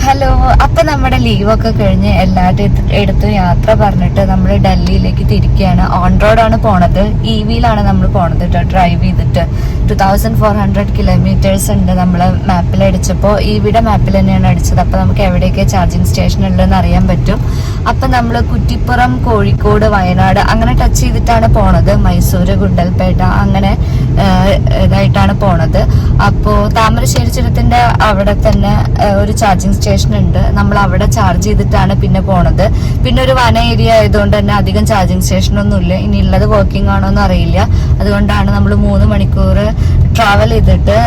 Hello. അപ്പൊ നമ്മുടെ ലീവൊക്കെ കഴിഞ്ഞ് എല്ലാവരും എടുത്ത് യാത്ര പറഞ്ഞിട്ട് നമ്മൾ ഡൽഹിയിലേക്ക് തിരിക്കുകയാണ്. ഓൺ റോഡാണ് പോണത്. EVയിലാണ് നമ്മൾ പോണത് കേട്ടോ. ഡ്രൈവ് ചെയ്തിട്ട് 2400 കിലോമീറ്റേഴ്സ് ഉണ്ട്. നമ്മൾ മാപ്പിൽ അടിച്ചപ്പോൾ EVയുടെ മാപ്പിൽ തന്നെയാണ് അടിച്ചത്. അപ്പൊ നമുക്ക് എവിടെയൊക്കെ ചാർജിങ് സ്റ്റേഷൻ ഉള്ളതെന്ന് അറിയാൻ പറ്റും. അപ്പൊ നമ്മൾ കുറ്റിപ്പുറം, കോഴിക്കോട്, വയനാട് അങ്ങനെ ടച്ച് ചെയ്തിട്ടാണ് പോണത്. മൈസൂര്, ഗുണ്ടൽപേട്ട അങ്ങനെ ഇതായിട്ടാണ് പോണത്. അപ്പോ താമരശ്ശേരി ചുരത്തിന്റെ അവിടെ തന്നെ ഒരു ചാർജിങ് സ്റ്റേഷൻ ഉണ്ട്. നമ്മൾ അവിടെ ചാർജ് ചെയ്തിട്ടാണ് പിന്നെ പോണത്. പിന്നെ ഒരു വന ഏരിയ ആയതുകൊണ്ട് തന്നെ അധികം ചാർജിങ് സ്റ്റേഷൻ ഒന്നും ഇല്ല. ഇനി ഉള്ളത് വർക്കിംഗ് ആണോ എന്ന് അറിയില്ല. അതുകൊണ്ടാണ് നമ്മൾ 3 മണിക്കൂർ ട്രാവൽ ചെയ്തിട്ട്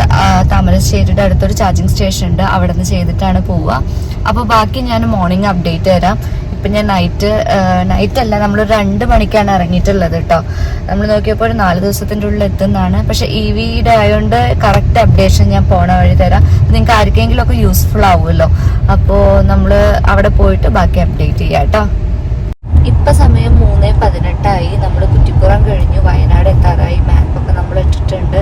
താമരശ്ശേരിയുടെ അടുത്തൊരു ചാർജിങ് സ്റ്റേഷൻ ഉണ്ട്, അവിടെ നിന്ന് ചെയ്തിട്ടാണ് പോവുക. അപ്പൊ ബാക്കി ഞാൻ മോർണിംഗ് അപ്ഡേറ്റ് തരാം. ഇപ്പൊ ഞാൻ നൈറ്റ് അല്ല, നമ്മൾ 2 മണിക്കാണ് ഇറങ്ങിയിട്ടുള്ളത് കേട്ടോ. നമ്മൾ നോക്കിയപ്പോൾ ഒരു 4 ദിവസത്തിന്റെ ഉള്ളിൽ എത്തുന്നതാണ്. പക്ഷെ EVയുടെ ആയതുകൊണ്ട് കറക്റ്റ് അപ്ഡേഷൻ ഞാൻ പോണ വഴി തരാം. നിങ്ങൾക്ക് ആർക്കെങ്കിലും ഒക്കെ യൂസ്ഫുൾ ആവുമല്ലോ. അപ്പോ നമ്മള് അവിടെ പോയിട്ട് ബാക്കി അപ്ഡേറ്റ് ചെയ്യാം കേട്ടോ. ഇപ്പൊ സമയം 3:18 നമ്മൾ കുറ്റിപ്പുറം കഴിഞ്ഞു വയനാട് എത്താറായി. മാപ്പൊക്കെ നമ്മൾ ഇട്ടിട്ടുണ്ട്.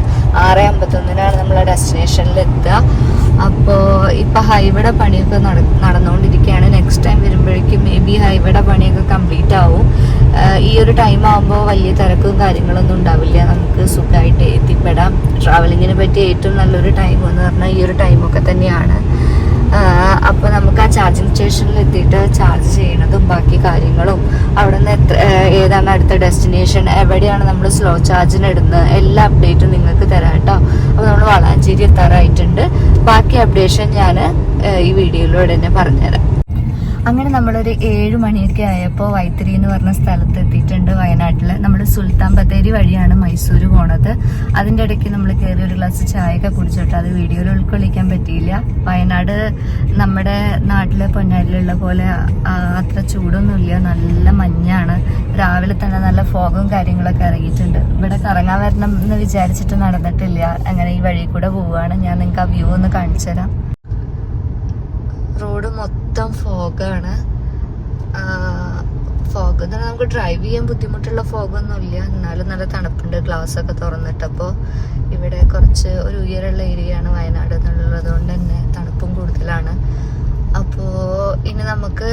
6:51 നമ്മൾ ഡെസ്റ്റിനേഷനിൽ എത്തുക. അപ്പോ ഇപ്പൊ ഹൈവേയുടെ പണിയൊക്കെ നടന്നുകൊണ്ടിരിക്കുകയാണ്. നെക്സ്റ്റ് ടൈം വരുമ്പോഴേക്കും മേ ബി ഹൈവേയുടെ പണിയൊക്കെ കംപ്ലീറ്റ് ആവും. ഈ ഒരു ടൈം ആകുമ്പോൾ വലിയ തിരക്കും കാര്യങ്ങളൊന്നും ഉണ്ടാവില്ല. നമുക്ക് സുഖമായിട്ട് എത്തിപ്പെടാം. ട്രാവലിങ്ങിന് പറ്റിയ ഏറ്റവും നല്ലൊരു ടൈം എന്ന് പറഞ്ഞാൽ ഈ ഒരു ടൈമൊക്കെ തന്നെയാണ്. അപ്പോൾ നമുക്ക് ആ ചാർജിങ് സ്റ്റേഷനിൽ എത്തിയിട്ട് ചാർജ് ചെയ്യണതും ബാക്കി കാര്യങ്ങളും അവിടെ നിന്ന് ഏതാണ് അടുത്ത ഡെസ്റ്റിനേഷൻ, എവിടെയാണ് നമ്മൾ സ്ലോ ചാർജിന് ഇടുന്നത്, എല്ലാ അപ്ഡേറ്റും നിങ്ങൾക്ക് തരാം കേട്ടോ. അപ്പോൾ നമ്മൾ വളാഞ്ചേരി എത്താറായിട്ടുണ്ട്. ബാക്കി അപ്ഡേഷൻ ഞാൻ ഈ വീഡിയോയിലൂടെ തന്നെ പറഞ്ഞുതരാം. അങ്ങനെ നമ്മളൊരു 7 മണിയൊക്കെ ആയപ്പോൾ വൈത്തിരി എന്ന് പറഞ്ഞ സ്ഥലത്ത് എത്തിയിട്ടുണ്ട് വയനാട്ടിൽ. നമ്മൾ സുൽത്താൻ ബത്തേരി വഴിയാണ് മൈസൂര് പോണത്. അതിൻ്റെ ഇടയ്ക്ക് നമ്മൾ കയറി ഒരു ഗ്ലാസ് ചായയൊക്കെ കുടിച്ചിട്ട് അത് വീഡിയോയിൽ ഉൾക്കൊള്ളിക്കാൻ പറ്റിയില്ല. വയനാട് നമ്മുടെ നാട്ടിലെ പൊന്നാരിലുള്ള പോലെ അത്ര ചൂടൊന്നുമില്ല, നല്ല മഞ്ഞാണ്. രാവിലെ തന്നെ നല്ല ഫോഗും കാര്യങ്ങളൊക്കെ ഇറങ്ങിയിട്ടുണ്ട്. ഇവിടെ കറങ്ങാൻ വരണം എന്ന് വിചാരിച്ചിട്ട് നടന്നിട്ടില്ല. അങ്ങനെ ഈ വഴി കൂടെ പോവുകയാണ്. ഞാൻ നിങ്ങൾക്ക് ആ വ്യൂ ഒന്ന് കാണിച്ചു തരാം. റോഡ് മൊത്തം ഫോഗാണ്. ഫോഗ് എന്ന് പറഞ്ഞാൽ നമുക്ക് ഡ്രൈവ് ചെയ്യാൻ ബുദ്ധിമുട്ടുള്ള ഫോഗൊന്നും ഇല്ല, എന്നാലും നല്ല തണുപ്പുണ്ട്. ഗ്ലാസ് ഒക്കെ തുറന്നിട്ടപ്പോൾ ഇവിടെ കുറച്ച് ഒരു ഉയരമുള്ള ഏരിയയാണ് വയനാട് എന്നുള്ളത് കൊണ്ട് തന്നെ തണുപ്പും കൂടുതലാണ്. അപ്പോൾ ഇനി നമുക്ക്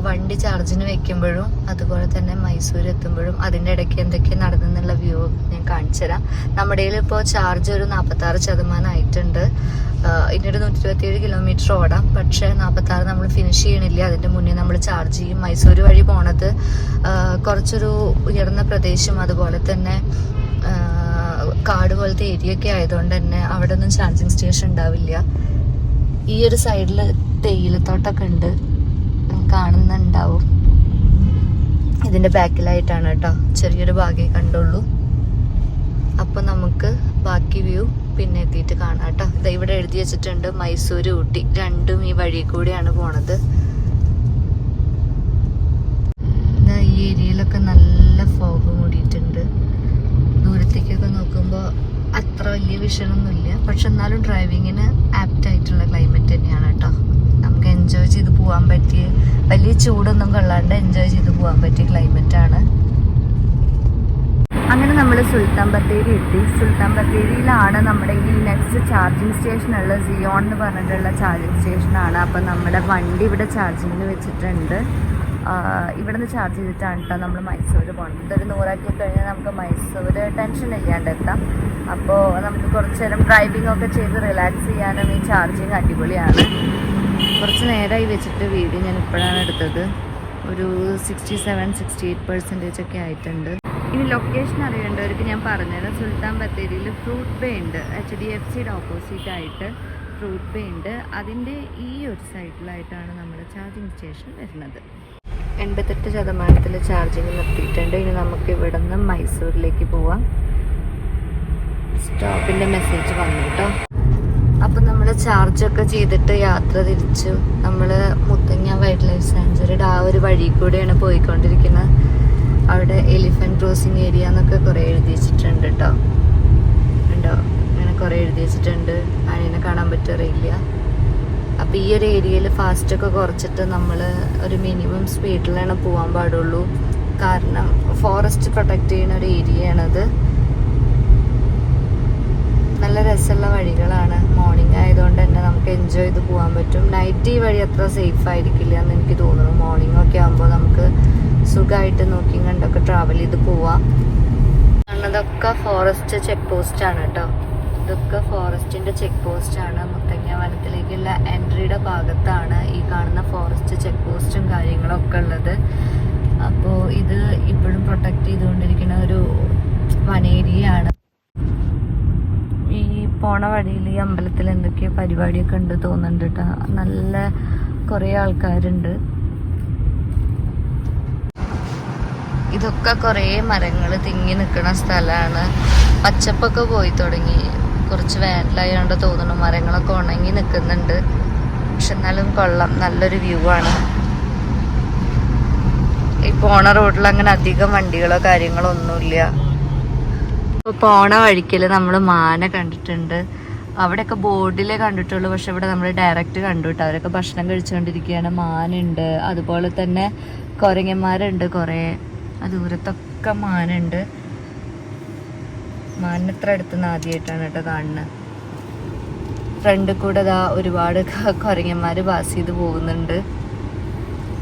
വണ്ടി ചാർജിന് വെക്കുമ്പോഴും അതുപോലെ തന്നെ മൈസൂർ എത്തുമ്പോഴും അതിൻ്റെ ഇടയ്ക്ക് എന്തൊക്കെ നടന്നെന്നുള്ള വ്യൂ ഞാൻ കാണിച്ചു തരാം. നമ്മുടെ കയ്യിൽ ഇപ്പോൾ ചാർജ് ഒരു 46% ആയിട്ടുണ്ട്. ഇനിയൊരു 127 കിലോമീറ്റർ ഓടാം. പക്ഷേ 46 നമ്മൾ ഫിനിഷ് ചെയ്യണില്ല. അതിൻ്റെ മുന്നേ നമ്മൾ ചാർജ് ചെയ്യും. മൈസൂർ വഴി പോണത് കുറച്ചൊരു ഉയർന്ന പ്രദേശം, അതുപോലെ തന്നെ കാട് പോലത്തെ ഏരിയ ഒക്കെ ആയതുകൊണ്ട് തന്നെ അവിടെ ഒന്നും ചാർജിങ് സ്റ്റേഷൻ ഉണ്ടാവില്ല. ഈ ഒരു സൈഡിൽ തേയിലത്തോട്ടമൊക്കെ ഉണ്ട്, കാണുന്നുണ്ടാവും. ഇതിന്റെ ബാക്കിലായിട്ടാണ് കേട്ടോ. ചെറിയൊരു ഭാഗമേ കണ്ടുള്ളൂ. അപ്പൊ നമുക്ക് ബാക്കി വ്യൂ പിന്നെ എത്തിയിട്ട് കാണാം കേട്ടോ. ഇതാ ഇവിടെ എഴുതി വെച്ചിട്ടുണ്ട് മൈസൂര്, ഊട്ടി രണ്ടും ഈ വഴി കൂടെയാണ് പോണത്. ഈ ഏരിയയിലൊക്കെ നല്ല ഫോഗ് മൂടിയിട്ടുണ്ട്. ദൂരത്തേക്കൊക്കെ നോക്കുമ്പോൾ അത്ര വലിയ വിഷനൊന്നുമില്ല. പക്ഷെ എന്നാലും ഡ്രൈവിങ്ങിന് ആപ്റ്റ് ആയിട്ടുള്ള ക്ലൈമറ്റ് തന്നെയാണ് കേട്ടോ. നമുക്ക് എൻജോയ് ചെയ്ത് പോകാൻ പറ്റിയ, വലിയ ചൂടൊന്നും കൊള്ളാണ്ട് എൻജോയ് ചെയ്ത് പോകാൻ പറ്റിയ ക്ലൈമറ്റ് ആണ്. അങ്ങനെ നമ്മൾ സുൽത്താൻ ബത്തേരി എത്തി. സുൽത്താൻ ബത്തേരിയിലാണ് നമ്മുടെ ഈ നെക്സ്റ്റ് ചാർജിങ് സ്റ്റേഷൻ ഉള്ളത്. സിയോൺ എന്ന് പറഞ്ഞിട്ടുള്ള ചാർജിങ് സ്റ്റേഷനാണ്. അപ്പം നമ്മുടെ വണ്ടി ഇവിടെ ചാർജിങ്ങിന് വെച്ചിട്ടുണ്ട്. ഇവിടെ നിന്ന് ചാർജ് ചെയ്തിട്ടാണ് കേട്ടോ നമ്മൾ മൈസൂർ പോകുന്നത്. ഇതൊരു 100 ആക്കി കഴിഞ്ഞാൽ നമുക്ക് മൈസൂർ ടെൻഷൻ ഇല്ലാണ്ട് എത്താം. അപ്പോൾ നമുക്ക് കുറച്ച് നേരം ഡ്രൈവിംഗ് ഒക്കെ ചെയ്ത് റിലാക്സ് ചെയ്യാനും ഈ ചാർജിങ് അടിപൊളിയാണ്. കുറച്ച് നേരമായി വെച്ചിട്ട് വീഡിയോ ഞാൻ ഇപ്പോഴാണ് എടുത്തത്. ഒരു 67-68% ഒക്കെ ആയിട്ടുണ്ട്. ഇനി ലൊക്കേഷൻ അറിയേണ്ടവർക്ക് ഞാൻ പറഞ്ഞുതരാം. സുൽത്താൻ ബത്തേരിയിൽ ഫ്രൂട്ട് ബേ ഉണ്ട്. HDFCയുടെ ഓപ്പോസിറ്റ് ആയിട്ട് ഫ്രൂട്ട് ബേ ഉണ്ട്. അതിൻ്റെ ഈ ഒരു സൈഡിലായിട്ടാണ് നമ്മുടെ ചാർജിങ് സ്റ്റേഷൻ വരുന്നത്. 88% ചാർജിങ് നിർത്തിയിട്ടുണ്ട്. ഇനി നമുക്ക് ഇവിടെ നിന്ന് മൈസൂരിലേക്ക് പോവാം. സ്റ്റോപ്പിൻ്റെ മെസ്സേജ് വന്നു കേട്ടോ. അപ്പം നമ്മൾ ചാർജൊക്കെ ചെയ്തിട്ട് യാത്ര തിരിച്ചു. നമ്മൾ മുത്തങ്ങ വൈൽഡ് ലൈഫ് സാങ്ച്വറിയുടെ ആ ഒരു വഴി കൂടെയാണ് പോയിക്കൊണ്ടിരിക്കുന്നത്. അവിടെ എലിഫൻറ്റ് ക്രോസിങ് ഏരിയ എന്നൊക്കെ കുറേ എഴുതി വെച്ചിട്ടുണ്ട് കേട്ടോ. ഉണ്ടോ? അങ്ങനെ കുറേ എഴുതി വെച്ചിട്ടുണ്ട്. അതിനെ കാണാൻ പറ്റാറില്ല. അപ്പോൾ ഈ ഒരു ഏരിയയിൽ ഫാസ്റ്റൊക്കെ കുറച്ചിട്ട് നമ്മൾ ഒരു മിനിമം സ്പീഡിലാണ് പോകാൻ പാടുള്ളൂ. കാരണം ഫോറസ്റ്റ് പ്രൊട്ടക്റ്റ് ചെയ്യുന്ന ഒരു ഏരിയയാണത്. നല്ല രസമുള്ള വഴികളാണ്. മോർണിംഗ് ആയതുകൊണ്ട് തന്നെ നമുക്ക് എൻജോയ് ചെയ്ത് പോകാൻ പറ്റും. നൈറ്റ് ഈ വഴി അത്ര സേഫ് ആയിരിക്കില്ല എന്ന് എനിക്ക് തോന്നുന്നു. മോർണിംഗ് ഒക്കെ ആകുമ്പോൾ നമുക്ക് സുഖമായിട്ട് നോക്കി കണ്ടൊക്കെ ട്രാവൽ ചെയ്ത് പോവാം. അതൊക്കെ ഫോറസ്റ്റ് ചെക്ക് പോസ്റ്റ് ആണ് കേട്ടോ. ഇതൊക്കെ ഫോറസ്റ്റിന്റെ ചെക്ക് പോസ്റ്റ് ആണ്. മുത്തങ്ങ വനത്തിലേക്കുള്ള എൻട്രിയുടെ ഭാഗത്താണ് ഈ കാണുന്ന ഫോറസ്റ്റ് ചെക്ക് പോസ്റ്റും കാര്യങ്ങളൊക്കെ ഉള്ളത്. അപ്പോൾ ഇത് ഇപ്പോഴും പ്രൊട്ടക്ട് ചെയ്തുകൊണ്ടിരിക്കുന്ന ഒരു വനേരിയയാണ്. ഈ പോണ വഴിയിൽ ഈ അമ്പലത്തിൽ എന്തൊക്കെയോ പരിപാടിയൊക്കെ ഉണ്ട് തോന്നുന്നുണ്ട് കേട്ടോ. നല്ല കുറേ ആൾക്കാരുണ്ട്. ഇതൊക്കെ കുറേ മരങ്ങൾ തിങ്ങി നിൽക്കുന്ന സ്ഥലമാണ്. പച്ചപ്പൊക്കെ പോയി തുടങ്ങി. കുറച്ച് വേനലായോണ്ട് തോന്നുന്നു മരങ്ങളൊക്കെ ഉണങ്ങി നിൽക്കുന്നുണ്ട്. പക്ഷെ എന്നാലും കൊള്ളാം, നല്ലൊരു വ്യൂ ആണ്. ഈ പോണ റോഡിൽ അങ്ങനെ അധികം വണ്ടികളോ കാര്യങ്ങളോ ഒന്നുമില്ല. ഇപ്പോൾ പോണ വഴിക്കൽ നമ്മൾ മാന കണ്ടിട്ടുണ്ട്. അവിടെയൊക്കെ ബോർഡിലേ കണ്ടിട്ടുള്ളൂ. പക്ഷെ ഇവിടെ നമ്മൾ ഡയറക്റ്റ് കണ്ടുവിട്ടു. അവരൊക്കെ ഭക്ഷണം കഴിച്ചുകൊണ്ടിരിക്കുകയാണ്. മാനുണ്ട്, അതുപോലെ തന്നെ കുരങ്ങന്മാരുണ്ട് കുറേ. ദൂരത്തൊക്കെ മാനുണ്ട്. മാനിത്ര അടുത്തുനിന്ന് ആദ്യമായിട്ടാണ് കേട്ടോ കാണുന്നത്. ഫ്രണ്ടിൽ കൂടെ ഒരുപാട് കുരങ്ങന്മാർ പാസ് ചെയ്ത് പോകുന്നുണ്ട്.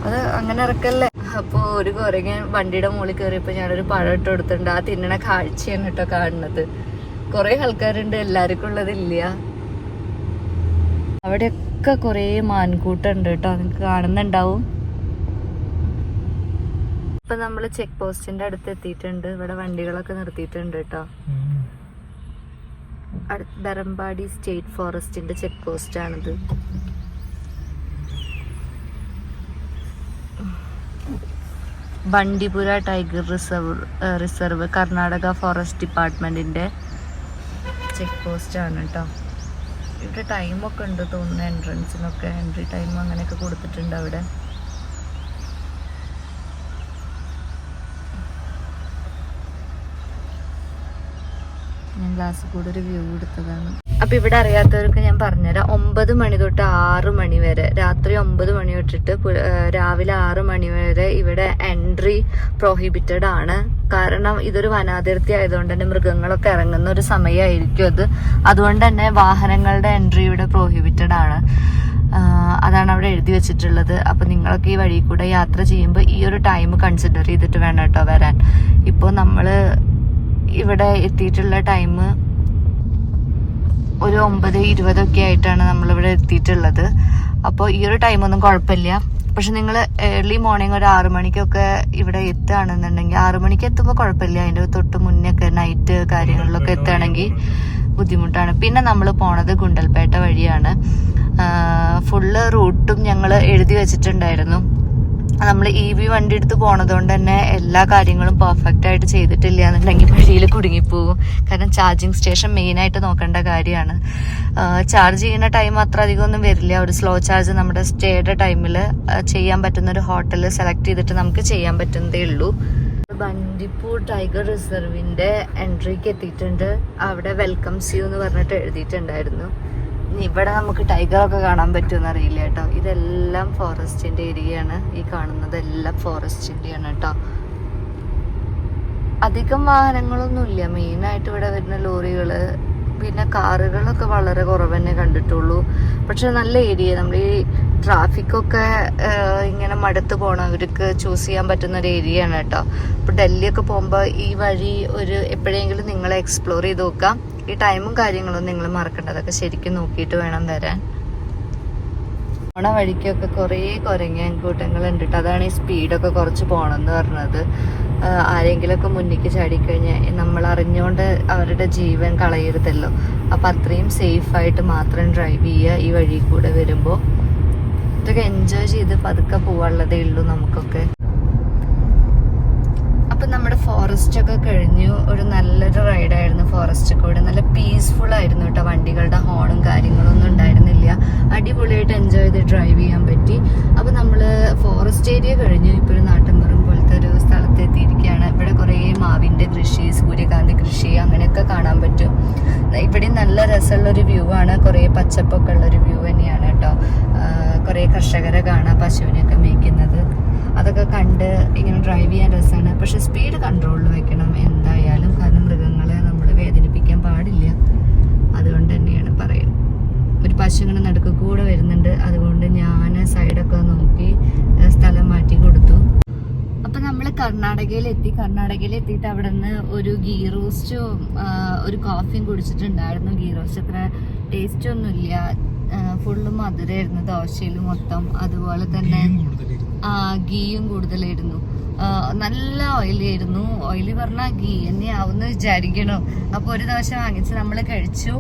അത് അങ്ങനെ ഇറക്കല്ലേ. അപ്പോൾ ഒരു കുരങ്ങൻ വണ്ടിയുടെ മുകളിൽ കയറിയപ്പോൾ ഞാനൊരു പഴം ഇട്ട് കൊടുത്തിട്ടുണ്ട്. ആ തിന്നണ കാഴ്ചയാണ് കേട്ടോ കാണുന്നത്. കുറേ ആൾക്കാരുണ്ട്, എല്ലാവർക്കും ഉള്ളതില്ല. അവിടെയൊക്കെ കുറേ മാൻകൂട്ടുണ്ട് കേട്ടോ, നിങ്ങൾക്ക് കാണുന്നുണ്ടാവും. ഇപ്പൊ നമ്മള് ചെക്ക് പോസ്റ്റിന്റെ അടുത്ത് എത്തിയിട്ടുണ്ട്. ഇവിടെ വണ്ടികളൊക്കെ നിർത്തിയിട്ടുണ്ട് കേട്ടോ. ബരമ്പാടി സ്റ്റേറ്റ് ഫോറസ്റ്റിന്റെ ചെക്ക് പോസ്റ്റ് ആണിത്. Bandipura tiger reserve Karnataka forest ഡിപ്പാർട്ട്മെന്റിന്റെ ചെക്ക് പോസ്റ്റ് ആണ് കേട്ടോ. ഇവിടെ ടൈമൊക്കെ ഉണ്ട് തോന്നുന്നു. എൻട്രൻസിനൊക്കെ എൻട്രി ടൈം അങ്ങനെയൊക്കെ കൊടുത്തിട്ടുണ്ട് അവിടെ. ഞാൻ ഗ്ലാസ്സിൽ കൂടെ ഒരു വ്യൂ എടുത്തതാണ്. അപ്പൊ ഇവിടെ അറിയാത്തവർക്ക് ഞാൻ പറഞ്ഞുതരാം. 9 മണി തൊട്ട് 6 മണി വരെ, രാത്രി 9 മണി തൊട്ടിട്ട് രാവിലെ 6 മണി വരെ ഇവിടെ എൻട്രി പ്രോഹിബിറ്റഡ് ആണ്. കാരണം ഇതൊരു വനാതിർത്തി ആയതുകൊണ്ട് തന്നെ മൃഗങ്ങളൊക്കെ ഇറങ്ങുന്ന ഒരു സമയമായിരിക്കും അത്. അതുകൊണ്ട് തന്നെ വാഹനങ്ങളുടെ എൻട്രി ഇവിടെ പ്രോഹിബിറ്റഡ് ആണ്. അതാണ് അവിടെ എഴുതി വെച്ചിട്ടുള്ളത്. അപ്പൊ നിങ്ങളൊക്കെ ഈ വഴി കൂടെ യാത്ര ചെയ്യുമ്പോൾ ഈ ഒരു ടൈം കൺസിഡർ ചെയ്തിട്ട് വേണം കേട്ടോ വരാൻ. ഇപ്പോൾ നമ്മള് ഇവിടെ എത്തിയിട്ടുള്ള ടൈം ഒരു 9:20 ഒക്കെ ആയിട്ടാണ് നമ്മളിവിടെ എത്തിയിട്ടുള്ളത്. അപ്പോൾ ഈ ഒരു ടൈമൊന്നും കുഴപ്പമില്ല. പക്ഷെ നിങ്ങൾ ഏർലി മോർണിംഗ് ഒരു 6 മണിക്കൊക്കെ ഇവിടെ എത്തുകയാണെന്നുണ്ടെങ്കിൽ, 6 മണിക്ക് എത്തുമ്പോൾ കുഴപ്പമില്ല. അതിൻ്റെ തൊട്ട് മുന്നൊക്കെ നൈറ്റ് കാര്യങ്ങളിലൊക്കെ എത്തുകയാണെങ്കിൽ ബുദ്ധിമുട്ടാണ്. പിന്നെ നമ്മൾ പോണത് ഗുണ്ടൽപേട്ട വഴിയാണ്. ഫുള്ള് റൂട്ടും ഞങ്ങൾ എഴുതി വെച്ചിട്ടുണ്ടായിരുന്നു. നമ്മൾ EV വണ്ടി എടുത്ത് പോണതുകൊണ്ട് തന്നെ എല്ലാ കാര്യങ്ങളും പെർഫെക്റ്റ് ആയിട്ട് ചെയ്തിട്ടില്ല എന്നുണ്ടെങ്കിൽ വഴിയിൽ കുടുങ്ങിപ്പോകും. കാരണം ചാർജിങ് സ്റ്റേഷൻ മെയിനായിട്ട് നോക്കേണ്ട കാര്യമാണ്. ചാർജ് ചെയ്യുന്ന ടൈം അത്ര അധികമൊന്നും വരില്ല. ഒരു സ്ലോ ചാർജ് നമ്മുടെ സ്റ്റേയുടെ ടൈമിൽ ചെയ്യാൻ പറ്റുന്ന ഒരു ഹോട്ടൽ സെലക്ട് ചെയ്തിട്ട് നമുക്ക് ചെയ്യാൻ പറ്റുന്നതേ ഉള്ളൂ. ബന്ദിപ്പൂർ ടൈഗർ റിസർവിന്റെ എൻട്രിക്ക് എത്തിയിട്ടുണ്ട്. അവിടെ വെൽക്കംസ് യു എന്ന് പറഞ്ഞിട്ട് എഴുതിയിട്ടുണ്ടായിരുന്നു. ഇവിടെ നമുക്ക് ടൈഗറൊക്കെ കാണാൻ പറ്റുമെന്ന് അറിയില്ല കേട്ടോ. ഇതെല്ലാം ഫോറസ്റ്റിന്റെ ഏരിയയാണ്. ഈ കാണുന്നതെല്ലാം ഫോറസ്റ്റിന്റെയാണ് കേട്ടോ. അധികം വാഹനങ്ങളൊന്നുമില്ല. മെയിനായിട്ട് ഇവിടെ വരുന്ന ലോറികള് പിന്നെ കാറുകളൊക്കെ വളരെ കുറവ് തന്നെ കണ്ടിട്ടുള്ളൂ. പക്ഷെ നല്ല ഏരിയ. നമ്മൾ ഈ ട്രാഫിക്കൊക്കെ ഇങ്ങനെ മടുത്ത് പോണവർക്ക് ചൂസ് ചെയ്യാൻ പറ്റുന്ന ഒരു ഏരിയ ആണ് കേട്ടോ. ഇപ്പൊ ഡൽഹിയൊക്കെ പോകുമ്പോൾ ഈ വഴി എപ്പോഴെങ്കിലും നിങ്ങൾ എക്സ്പ്ലോർ ചെയ്ത് നോക്കാം. ഈ ടൈമും കാര്യങ്ങളും നിങ്ങൾ മറക്കണ്ട. അതൊക്കെ ശരിക്കും നോക്കിയിട്ട് വേണം വരാൻ. പോണ വഴിക്കൊക്കെ കുറേ കുരങ്ങൻ കൂട്ടങ്ങളുണ്ട് കേട്ടോ. അതാണ് ഈ സ്പീഡൊക്കെ കുറച്ച് പോകണമെന്ന് പറഞ്ഞത്. ആരെങ്കിലുമൊക്കെ മുന്നിലേക്ക് ചാടിക്കഴിഞ്ഞാൽ നമ്മൾ അറിഞ്ഞുകൊണ്ട് അവരുടെ ജീവൻ കളയരുതല്ലോ. അപ്പം അത്രയും സേഫായിട്ട് മാത്രം ഡ്രൈവ് ചെയ്യുക ഈ വഴി കൂടെ വരുമ്പോൾ. ഇതൊക്കെ എൻജോയ് ചെയ്ത് പതുക്കെ പോവാനുള്ളതേ ഉള്ളൂ നമുക്കൊക്കെ. അപ്പം നമ്മുടെ ഫോറസ്റ്റ് ഒക്കെ കഴിഞ്ഞു. ഒരു നല്ലൊരു റൈഡായിരുന്നു ഫോറസ്റ്റ് കൂടെ. നല്ല പീസ്ഫുൾ ആയിരുന്നു കേട്ടോ. വണ്ടികളുടെ ഹോണും കാര്യങ്ങളും ഒന്നും ഉണ്ടായിരുന്നില്ല. അടിപൊളിയായിട്ട് എൻജോയ് ചെയ്ത് ഡ്രൈവ് ചെയ്യാൻ പറ്റി. അപ്പം നമ്മൾ ഫോറസ്റ്റ് ഏരിയ കഴിഞ്ഞു. ഇപ്പോൾ ഒരു നാട്ടിൻപുറം പോലത്തെ ഒരു സ്ഥലത്ത് എത്തിയിരിക്കുകയാണ്. ഇവിടെ കുറേ മാവിൻ്റെ കൃഷി, സൂര്യകാന്തി കൃഷി അങ്ങനെയൊക്കെ കാണാൻ പറ്റും. ഇവിടെ നല്ല രസമുള്ളൊരു വ്യൂ ആണ്. കുറേ പച്ചപ്പൊക്കെ ഉള്ളൊരു വ്യൂ തന്നെയാണ് കേട്ടോ. കുറേ കർഷകരെ കാണാം പശുവിനെയൊക്കെ മേയ്ക്കുന്നത്. അതൊക്കെ കണ്ട് ഇങ്ങനെ ഡ്രൈവ് ചെയ്യാൻ രസമാണ്. പക്ഷെ സ്പീഡ് കൺട്രോളിൽ വെക്കണം എന്തായാലും. കാരണം മൃഗങ്ങളെ നമ്മൾ വേദനിപ്പിക്കാൻ പാടില്ല. പശു ഇങ്ങനെ നടുക്ക് കൂടെ വരുന്നുണ്ട്. അതുകൊണ്ട് ഞാൻ സൈഡൊക്കെ നോക്കി സ്ഥലം മാറ്റി കൊടുത്തു. അപ്പൊ നമ്മള് കർണാടകയിൽ എത്തിയിട്ട് അവിടെ നിന്ന് ഒരു ഗീ റോസ്റ്റും ഒരു കോഫിയും കുടിച്ചിട്ടുണ്ടായിരുന്നു. ഗീ റോസ്റ്റ് അത്ര ടേസ്റ്റ് ഒന്നുമില്ല, ഫുള്ള് മധുരമായിരുന്നു ദോശയിൽ മൊത്തം. അതുപോലെ തന്നെ ഗീയും കൂടുതലായിരുന്നു. നല്ല ഓയിലായിരുന്നു. ഓയില് പറഞ്ഞാൽ ഗീ തന്നെ ആവുമെന്ന് വിചാരിക്കണോ. അപ്പൊ ഒരു ദോശ വാങ്ങിച്ച് നമ്മൾ കഴിച്ചു.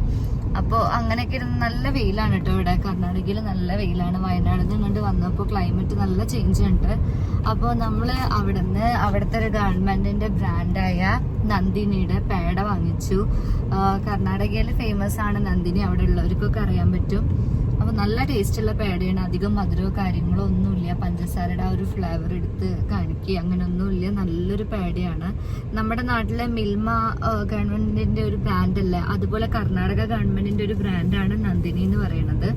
അപ്പോൾ അങ്ങനെയൊക്കെ ഇരുന്ന് നല്ല വെയിലാണ് കേട്ടോ ഇവിടെ. കർണാടകയിൽ നല്ല വെയിലാണ്. വയനാട് നിന്ന് ഇങ്ങോട്ട് വന്നപ്പോൾ ക്ലൈമറ്റ് നല്ല ചേഞ്ച് ഉണ്ട്. അപ്പോൾ നമ്മൾ അവിടുത്തെ ഒരു ഗവൺമെന്റിന്റെ ബ്രാൻഡായ നന്ദിനിയുടെ പേട വാങ്ങിച്ചു. കർണാടകയിൽ ഫേമസ് ആണ് നന്ദിനി, അവിടെ ഉള്ളവർക്കൊക്കെ അറിയാൻ പറ്റും. അപ്പൊ നല്ല ടേസ്റ്റുള്ള പേടയാണ്. അധികം മധുരമോ കാര്യങ്ങളോ ഒന്നുമില്ല. പഞ്ചസാരയുടെ ആ ഒരു ഫ്ലേവർ എടുത്ത് കാണിക്കുക അങ്ങനെയൊന്നുമില്ല. നല്ലൊരു പേടയാണ്. നമ്മുടെ നാട്ടിലെ മിൽമ ഗവൺമെന്റിന്റെ ഒരു ബ്രാൻഡ് അല്ലേ, അതുപോലെ കർണാടക ഗവൺമെന്റിന്റെ ഒരു ബ്രാൻഡാണ് നന്ദിനി എന്ന് പറയുന്നത്.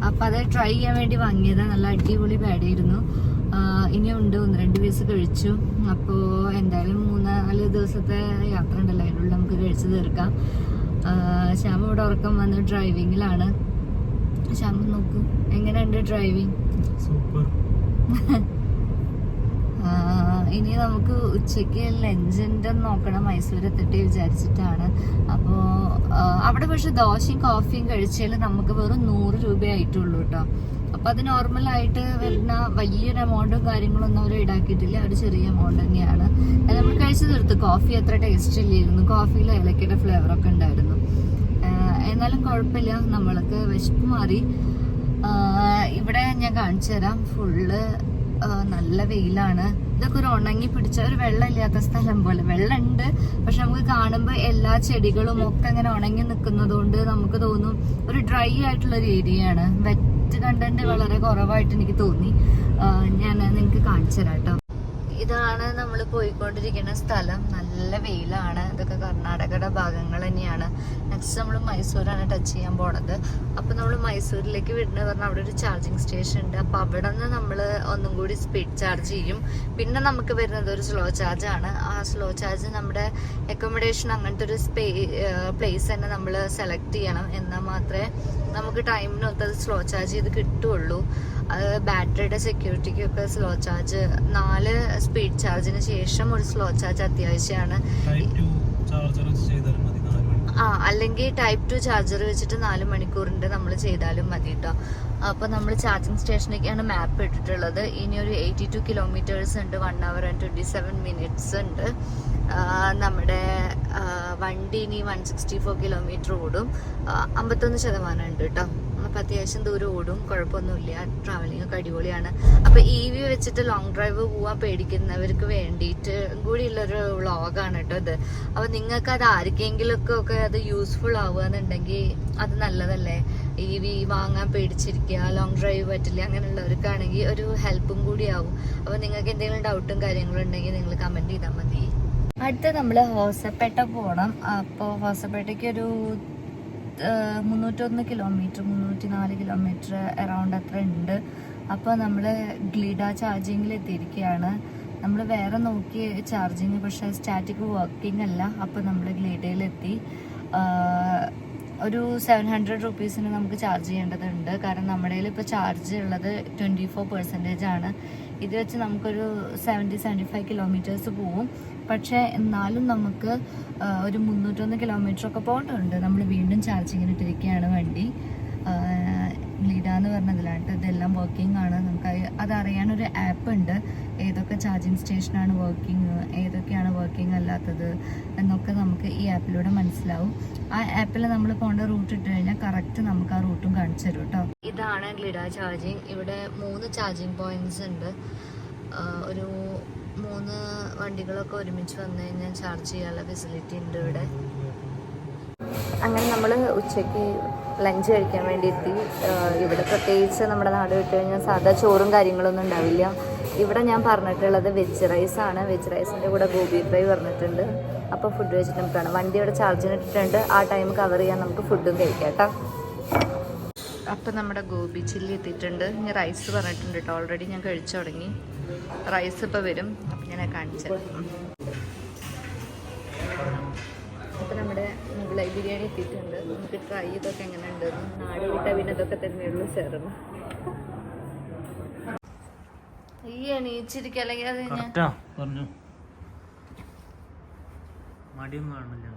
അപ്പൊ അത് ട്രൈ ചെയ്യാൻ വേണ്ടി വാങ്ങിയതാണ്. നല്ല അടിപൊളി പേടയായിരുന്നു. ഇനിയും ഉണ്ട്, 1-2 പീസ് കഴിച്ചു. അപ്പോൾ എന്തായാലും 3-4 ദിവസത്തെ യാത്ര ഉണ്ടല്ലോ, അതിനുള്ള നമുക്ക് കഴിച്ചു തീർക്കാം. ശ്യാമ ഇവിടെ ഉറക്കം വന്ന് ഡ്രൈവിങ്ങിലാണ്. ശ്യാമ നോക്കൂ എങ്ങനെയുണ്ട് ഡ്രൈവിങ്? സൂപ്പർ. ഇനി നമുക്ക് ഉച്ചയ്ക്ക് ലഞ്ചിന്റെ നോക്കണം. മൈസൂർ എത്തിട്ട് വിചാരിച്ചിട്ടാണ്. അപ്പോൾ അവിടെ പക്ഷെ ദോശയും കോഫിയും കഴിച്ചാൽ നമുക്ക് വെറും 100 രൂപയായിട്ടുള്ളൂ കേട്ടോ. അപ്പൊ അത് നോർമലായിട്ട് വരുന്ന വലിയൊരു എമൗണ്ടും കാര്യങ്ങളൊന്നും അവർ ഈടാക്കിയിട്ടില്ല. ഒരു ചെറിയ എമൗണ്ട് തന്നെയാണ്. നമ്മൾ കഴിച്ചു തീർത്ത്. കോഫി അത്ര ടേസ്റ്റ് ഇല്ലായിരുന്നു. കോഫിയിൽ ഏലക്കയുടെ ഫ്ലേവറൊക്കെ ഉണ്ടായിരുന്നു. എന്നാലും കുഴപ്പമില്ല, നമ്മൾക്ക് വിശപ്പ് മാറി. ഇവിടെ ഞാൻ കാണിച്ചു തരാം. ഫുള്ള് നല്ല വെയിലാണ്. ഇതൊക്കെ ഒരു ഉണങ്ങി പിടിച്ച ഒരു വെള്ളം ഇല്ലാത്ത സ്ഥലം പോലെ. വെള്ളം ഉണ്ട്, പക്ഷെ നമുക്ക് കാണുമ്പോൾ എല്ലാ ചെടികളും ഒക്കെ അങ്ങനെ ഉണങ്ങി നിൽക്കുന്നത് കൊണ്ട് നമുക്ക് തോന്നും ഒരു ഡ്രൈ ആയിട്ടുള്ള ഒരു ഏരിയയാണ്. വെറ്റ് കണ്ടന്റ് വളരെ കുറവായിട്ട് എനിക്ക് തോന്നി. ഞാൻ നിങ്ങൾക്ക് കാണിച്ചു തരാം കേട്ടോ. ഇതാണ് നമ്മൾ പോയിക്കൊണ്ടിരിക്കുന്ന സ്ഥലം. നല്ല വെയിലാണ്. ഇതൊക്കെ കർണാടകയുടെ ഭാഗങ്ങൾ തന്നെയാണ്. നെക്സ്റ്റ് നമ്മൾ മൈസൂരാണ് ടച്ച് ചെയ്യാൻ പോണത്. അപ്പൊ നമ്മൾ മൈസൂരിലേക്ക് വിടുന്ന പറഞ്ഞാൽ അവിടെ ഒരു ചാർജിങ് സ്റ്റേഷൻ ഉണ്ട്. അപ്പൊ അവിടെ നിന്ന് നമ്മൾ ഒന്നും കൂടി സ്പീഡ് ചാർജ് ചെയ്യും. പിന്നെ നമുക്ക് വരുന്നത് ഒരു സ്ലോ ചാർജ് ആണ്. ആ സ്ലോ ചാർജ് നമ്മുടെ അക്കോമഡേഷൻ അങ്ങനത്തെ ഒരു പ്ലേസ് തന്നെ നമ്മൾ സെലക്ട് ചെയ്യണം. എന്നാൽ മാത്രമേ നമുക്ക് ടൈമിനൊത്ത് അത് സ്ലോ ചാർജ് ചെയ്ത് കിട്ടുള്ളൂ. അത് ബാറ്ററിയുടെ സെക്യൂരിറ്റിക്കൊക്കെ സ്ലോ ചാർജ് 4 സ്പീഡ് ചാർജിന് ശേഷം ഒരു സ്ലോ ചാർജ് അത്യാവശ്യമാണ്. അല്ലെങ്കിൽ ടൈപ്പ് 2 ചാർജർ വെച്ചിട്ട് 4 മണിക്കൂറിന്റെ നമ്മൾ ചെയ്താലും മതി കേട്ടോ. അപ്പൊ നമ്മൾ ചാർജിങ് സ്റ്റേഷനിലേക്കാണ് മാപ്പ് ഇട്ടിട്ടുള്ളത്. ഇനി ഒരു 82 കിലോമീറ്റേഴ്സ് ഉണ്ട്. 1 hour and 27 minutes ഉണ്ട്. നമ്മുടെ വണ്ടി ഇനി 164 കിലോമീറ്റർ ഓടും. 51% ഉണ്ട് കേട്ടോ. അപ്പൊ അത്യാവശ്യം ദൂരം ഓടും, കുഴപ്പമൊന്നുമില്ല. ട്രാവലിംഗ് ഒക്കെ അടിപൊളിയാണ്. അപ്പൊ EV വെച്ചിട്ട് ലോങ് ഡ്രൈവ് പോവാൻ പേടിക്കുന്നവർക്ക് വേണ്ടിയിട്ട് കൂടിയുള്ളൊരു വ്ളോഗാണ് കേട്ടോ ഇത്. അപ്പൊ നിങ്ങൾക്ക് അത് ആർക്കെങ്കിലും ഒക്കെ അത് യൂസ്ഫുൾ ആവുകയെന്നുണ്ടെങ്കിൽ അത് നല്ലതല്ലേ. EV വാങ്ങാൻ പേടിച്ചിരിക്കുക, ലോങ് ഡ്രൈവ് പറ്റില്ല അങ്ങനെയുള്ളവർക്കാണെങ്കിൽ ഒരു ഹെൽപ്പും കൂടി ആവും. അപ്പൊ നിങ്ങൾക്ക് എന്തെങ്കിലും ഡൗട്ടും കാര്യങ്ങളും ഉണ്ടെങ്കിൽ നിങ്ങൾ കമന്റ് ചെയ്താൽ മതി. അടുത്ത് നമ്മൾ ഹോസപ്പേട്ട പോകണം. അപ്പോൾ ഹോസപ്പേട്ടയ്ക്ക് ഒരു 301 കിലോമീറ്റർ 304 കിലോമീറ്റർ അറൗണ്ട് അത്ര ഉണ്ട്. അപ്പോൾ നമ്മൾ ഗ്ലിഡ ചാർജിങ്ങിൽ എത്തിയിരിക്കുകയാണ്. നമ്മൾ വേറെ നോക്കി ചാർജിങ്, പക്ഷേ സ്റ്റാറ്റിക് വർക്കിംഗ് അല്ല. അപ്പോൾ നമ്മൾ ഗ്ലിഡയിലെത്തി. ഒരു 700 റുപ്പീസിന് നമുക്ക് ചാർജ് ചെയ്യേണ്ടതുണ്ട്. കാരണം നമ്മുടെ കയ്യിൽ ഇപ്പോൾ ചാർജ് ഉള്ളത് 24% ആണ്. ഇത് വെച്ച് നമുക്കൊരു 70-75 കിലോമീറ്റേഴ്സ് പോവും. പക്ഷേ എന്നാലും നമുക്ക് ഒരു 301 കിലോമീറ്റർ ഒക്കെ പോകേണ്ടതുണ്ട്. നമ്മൾ വീണ്ടും ചാർജിങ്ങിന് ഇട്ടിരിക്കുകയാണ് വണ്ടി. ഗ്ലിഡ എന്ന് പറഞ്ഞതിലാണ് ഇതെല്ലാം വർക്കിംഗ് ആണ്. നമുക്ക് അതറിയാനൊരു ആപ്പ് ഉണ്ട്. ഏതൊക്കെ ചാർജിങ് സ്റ്റേഷനാണ് വർക്കിംഗ്, ഏതൊക്കെയാണ് വർക്കിംഗ് അല്ലാത്തത് എന്നൊക്കെ നമുക്ക് ഈ ആപ്പിലൂടെ മനസ്സിലാവും. ആ ആപ്പിൽ നമ്മൾ പോകേണ്ട റൂട്ട് ഇട്ട് കഴിഞ്ഞാൽ കറക്റ്റ് നമുക്ക് ആ റൂട്ടും കാണിച്ചു തരും കേട്ടോ. ഇതാണ് ഗ്ലിഡ ചാർജിങ്. ഇവിടെ 3 ചാർജിങ് പോയിന്റ്സ് ഉണ്ട്. ഒരു 3 വണ്ടികളൊക്കെ ഒരുമിച്ച് വന്നു കഴിഞ്ഞാൽ ചാർജ് ചെയ്യാനുള്ള ഫെസിലിറ്റി ഉണ്ട് ഇവിടെ. അങ്ങനെ നമ്മൾ ഉച്ചയ്ക്ക് ലഞ്ച് കഴിക്കാൻ വേണ്ടി എത്തി. ഇവിടെ പ്രത്യേകിച്ച് നമ്മുടെ നാട് വിട്ട് കഴിഞ്ഞാൽ സാധാ ചോറും കാര്യങ്ങളൊന്നും ഉണ്ടാവില്ല. ഇവിടെ ഞാൻ പറഞ്ഞിട്ടുള്ളത് വെജ് റൈസാണ്. വെജ് റൈസിൻ്റെ കൂടെ ഗോബി ഫ്രൈ പറഞ്ഞിട്ടുണ്ട്. അപ്പോൾ ഫുഡ് വെച്ചിട്ട് നമുക്കാണ്. വണ്ടി ഇവിടെ ചാർജിന് ഇട്ടിട്ടുണ്ട്. ആ ടൈം കവർ ചെയ്യാൻ നമുക്ക് ഫുഡും കഴിക്കാം കേട്ടോ. അപ്പം നമ്മുടെ ഗോബി ചില്ലി എത്തിയിട്ടുണ്ട്. ഇനി റൈസ് പറഞ്ഞിട്ടുണ്ട് കേട്ടോ. ഓൾറെഡി ഞാൻ കഴിച്ചു തുടങ്ങി. റൈസ് ഇപ്പോൾ വരും. അപ്പം ഞാൻ കാണിച്ചത്. അപ്പോൾ നമ്മുടെ മുളക് ബിരിയാണി എത്തിയിട്ടുണ്ട്. നമുക്ക് ട്രൈ ചെയ്തൊക്കെ എങ്ങനെ ഉണ്ടെന്ന്. നാട് വിട്ടാൽ പിന്നെ ഇതൊക്കെ തന്നെയുള്ളൂ ചേർന്ന്. ഈ എണീച്ചിരിക്കുക അല്ലെങ്കിൽ അത് പറഞ്ഞു മടിയൊന്നും കാണില്ല.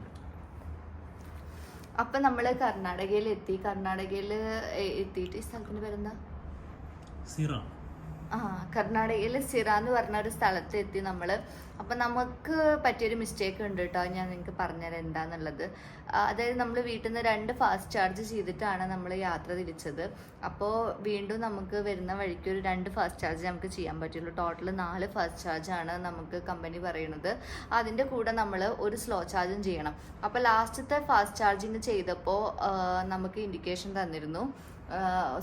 അപ്പൊ നമ്മള് കർണാടകയിൽ എത്തി. കർണാടകയിൽ എത്തിയിട്ട് ഈ സ്ഥലത്തിന്റെ പേരെന്താ? കർണാടകയിൽ സിറ എന്ന് പറഞ്ഞ ഒരു സ്ഥലത്ത് എത്തി നമ്മള്. അപ്പൊ നമുക്ക് പറ്റിയൊരു മിസ്റ്റേക്ക് ഉണ്ട് കേട്ടോ, ഞാൻ നിങ്ങൾക്ക് പറഞ്ഞുതരാം എന്താന്നുള്ളത്. അതായത് നമ്മൾ വീട്ടിൽ നിന്ന് 2 ഫാസ്റ്റ് ചാർജ് ചെയ്തിട്ടാണ് നമ്മൾ യാത്ര തിരിച്ചത്. അപ്പോൾ വീണ്ടും നമുക്ക് വരുന്ന വഴിക്ക് ഒരു 2 ഫാസ്റ്റ് ചാർജ് നമുക്ക് ചെയ്യാൻ പറ്റുള്ളൂ. ടോട്ടൽ 4 ഫാസ്റ്റ് ചാർജ് ആണ് നമുക്ക് കമ്പനി പറയുന്നത്. അതിന്റെ കൂടെ നമ്മൾ ഒരു സ്ലോ ചാർജും ചെയ്യണം. അപ്പോൾ ലാസ്റ്റത്തെ ഫാസ്റ്റ് ചാർജിങ് ചെയ്തപ്പോൾ നമുക്ക് ഇൻഡിക്കേഷൻ തന്നിരുന്നു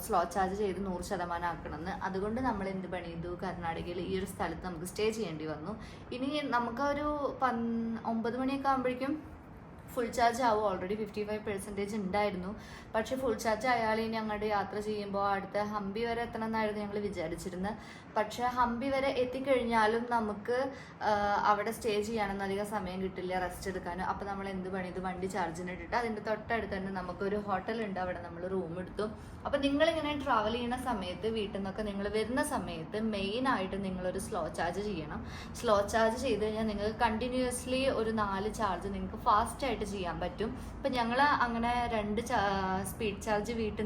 സ്ലോ ചാർജ് ചെയ്ത് 100% ആക്കണമെന്ന്. അതുകൊണ്ട് നമ്മൾ എന്ത് പണി ചെയ്തു, കർണാടകയിൽ ഈ ഒരു സ്ഥലത്ത് നമുക്ക് സ്റ്റേ ചെയ്യേണ്ടി വന്നു. ഇനി നമുക്കൊരു 9 മണിയൊക്കെ ആകുമ്പോഴേക്കും ഫുൾ ചാർജ് ആവും. ഓൾറെഡി 55% ഉണ്ടായിരുന്നു. പക്ഷെ ഫുൾ ചാർജ് ആയാൽ ഇനി അങ്ങോട്ട് യാത്ര ചെയ്യുമ്പോൾ അടുത്ത ഹംപി വരെ എത്തണം എന്നായിരുന്നു ഞങ്ങൾ വിചാരിച്ചിരുന്നത്. പക്ഷെ ഹംപി വരെ എത്തിക്കഴിഞ്ഞാലും നമുക്ക് അവിടെ സ്റ്റേ ചെയ്യാനൊന്നും അധികം സമയം കിട്ടില്ല, റെസ്റ്റ് എടുക്കാനും. അപ്പം നമ്മൾ എന്ത് പണി, ഇത് വണ്ടി ചാർജിന് ഇട്ടിട്ട് അതിൻ്റെ തൊട്ടടുത്ത് തന്നെ നമുക്കൊരു ഹോട്ടലുണ്ട്, അവിടെ നമ്മൾ റൂം എടുത്തു. അപ്പം നിങ്ങളിങ്ങനെ ട്രാവൽ ചെയ്യുന്ന സമയത്ത്, വീട്ടിൽ നിന്നൊക്കെ നിങ്ങൾ വരുന്ന സമയത്ത് മെയിനായിട്ട് നിങ്ങളൊരു സ്ലോ ചാർജ് ചെയ്യണം. സ്ലോ ചാർജ് ചെയ്ത് കഴിഞ്ഞാൽ നിങ്ങൾക്ക് കണ്ടിന്യൂസ്ലി ഒരു 4 ചാർജ് നിങ്ങൾക്ക് ഫാസ്റ്റായിട്ട് ചെയ്യാൻ പറ്റും. ഇപ്പം ഞങ്ങൾ അങ്ങനെ 2 സ്പീഡ് ചാർജ് വീട്ടിൽ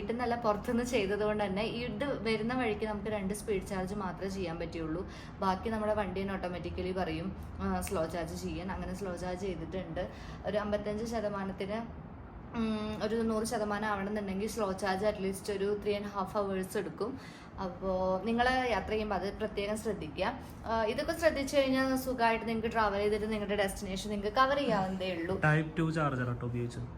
നിന്നല്ല പുറത്തുനിന്ന് ചെയ്തത് കൊണ്ട് തന്നെ ഇത് വരുന്ന വഴിക്ക് നമുക്ക് 2 സ്പീഡ് ചാർജ് മാത്രമേ ചെയ്യാൻ പറ്റുള്ളൂ. ബാക്കി നമ്മുടെ വണ്ടീനെ ഓട്ടോമാറ്റിക്കലി പറയും സ്ലോ ചാർജ് ചെയ്യാൻ. അങ്ങനെ സ്ലോ ചാർജ് ചെയ്തിട്ടുണ്ട്. ഒരു 55%, ഒരു 100% ആവണമെന്നുണ്ടെങ്കിൽ സ്ലോ ചാർജ് അറ്റ്ലീസ്റ്റ് ഒരു 3.5 hours എടുക്കും. അപ്പോൾ നിങ്ങൾ യാത്ര ചെയ്യുമ്പോൾ അത് പ്രത്യേകം ശ്രദ്ധിക്കുക. ഇതൊക്കെ ശ്രദ്ധിച്ചു കഴിഞ്ഞാൽ സുഖമായിട്ട് നിങ്ങൾക്ക് ട്രാവൽ ചെയ്തിട്ട് നിങ്ങളുടെ ഡെസ്റ്റിനേഷൻ നിങ്ങൾക്ക് കവർ ചെയ്യാവുന്നതേ ഉള്ളൂ. ടൈപ്പ് 2 ചാർജർ ഉപയോഗിച്ചത്.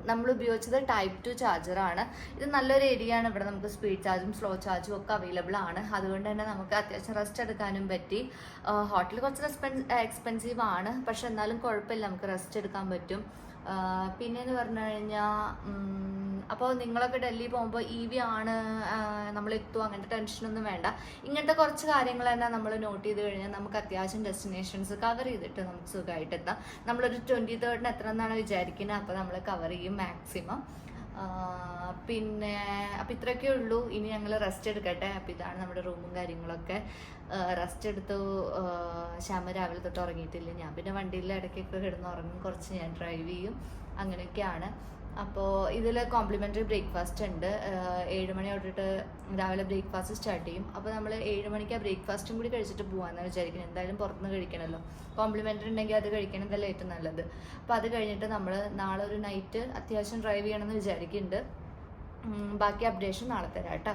നമ്മൾ ഉപയോഗിച്ചത് ടൈപ്പ് 2 ചാർജറാണ്. ഇത് നല്ലൊരു ഏരിയ ആണ്. ഇവിടെ നമുക്ക് സ്പീഡ് ചാർജും സ്ലോ ചാർജും ഒക്കെ അവൈലബിൾ ആണ്. അതുകൊണ്ട് തന്നെ നമുക്ക് അത്യാവശ്യം റെസ്റ്റ് എടുക്കാനും പറ്റി. ഹോട്ടൽ കുറച്ച് എക്സ്പെൻസീവ് ആണ്, പക്ഷെ എന്നാലും കുഴപ്പമില്ല, നമുക്ക് റെസ്റ്റ് എടുക്കാൻ പറ്റും. പിന്നെന്ന് പറഞ്ഞു കഴിഞ്ഞാൽ അപ്പോൾ നിങ്ങളൊക്കെ ഡൽഹി പോകുമ്പോൾ EV ആണ് നമ്മൾ എത്തും, അങ്ങനത്തെ ടെൻഷനൊന്നും വേണ്ട. ഇങ്ങനത്തെ കുറച്ച് കാര്യങ്ങൾ തന്നെ നമ്മൾ നോട്ട് ചെയ്ത് കഴിഞ്ഞാൽ നമുക്ക് അത്യാവശ്യം ഡെസ്റ്റിനേഷൻസ് കവർ ചെയ്തിട്ട് നമുക്ക് സുഖമായിട്ട് എത്താം. നമ്മളൊരു 23rd എത്തണം എന്നാണ് വിചാരിക്കുന്നത്. അപ്പോൾ നമ്മൾ കവർ ചെയ്യും മാക്സിമം. പിന്നെ അപ്പം ഇത്രയൊക്കെ ഉള്ളൂ. ഇനി ഞങ്ങൾ റെസ്റ്റ് എടുക്കട്ടെ. അപ്പം ഇതാണ് നമ്മുടെ റൂമും കാര്യങ്ങളൊക്കെ. റെസ്റ്റ് എടുത്തു. ശ്യാമ രാവിലെ തൊട്ട് ഉറങ്ങിയിട്ടില്ല. ഞാൻ പിന്നെ വണ്ടിയിൽ ഇടയ്ക്കൊക്കെ കിടന്ന് ഉറങ്ങും, കുറച്ച് ഞാൻ ഡ്രൈവ് ചെയ്യും, അങ്ങനെയൊക്കെയാണ്. അപ്പോൾ ഇതിൽ കോംപ്ലിമെൻ്ററി ബ്രേക്ക്ഫാസ്റ്റ് ഉണ്ട്. 7 മണി തൊട്ടിട്ട് രാവിലെ ബ്രേക്ക്ഫാസ്റ്റ് സ്റ്റാർട്ട് ചെയ്യും. അപ്പോൾ നമ്മൾ 7 മണിക്ക് ആ ബ്രേക്ക്ഫാസ്റ്റും കൂടി കഴിച്ചിട്ട് പോകാമെന്നാണ് വിചാരിക്കുന്നത്. എന്തായാലും പുറത്തുനിന്ന് കഴിക്കണമല്ലോ. കോംപ്ലിമെൻ്ററി ഉണ്ടെങ്കിൽ അത് കഴിക്കണതല്ലേ ഏറ്റവും നല്ലത്. അപ്പോൾ അത് കഴിഞ്ഞിട്ട് നമ്മൾ നാളെ ഒരു നൈറ്റ് അത്യാവശ്യം ഡ്രൈവ് ചെയ്യണമെന്ന് വിചാരിക്കുന്നുണ്ട്. ബാക്കി അപ്ഡേഷൻ നാളെ തരാം കേട്ടോ.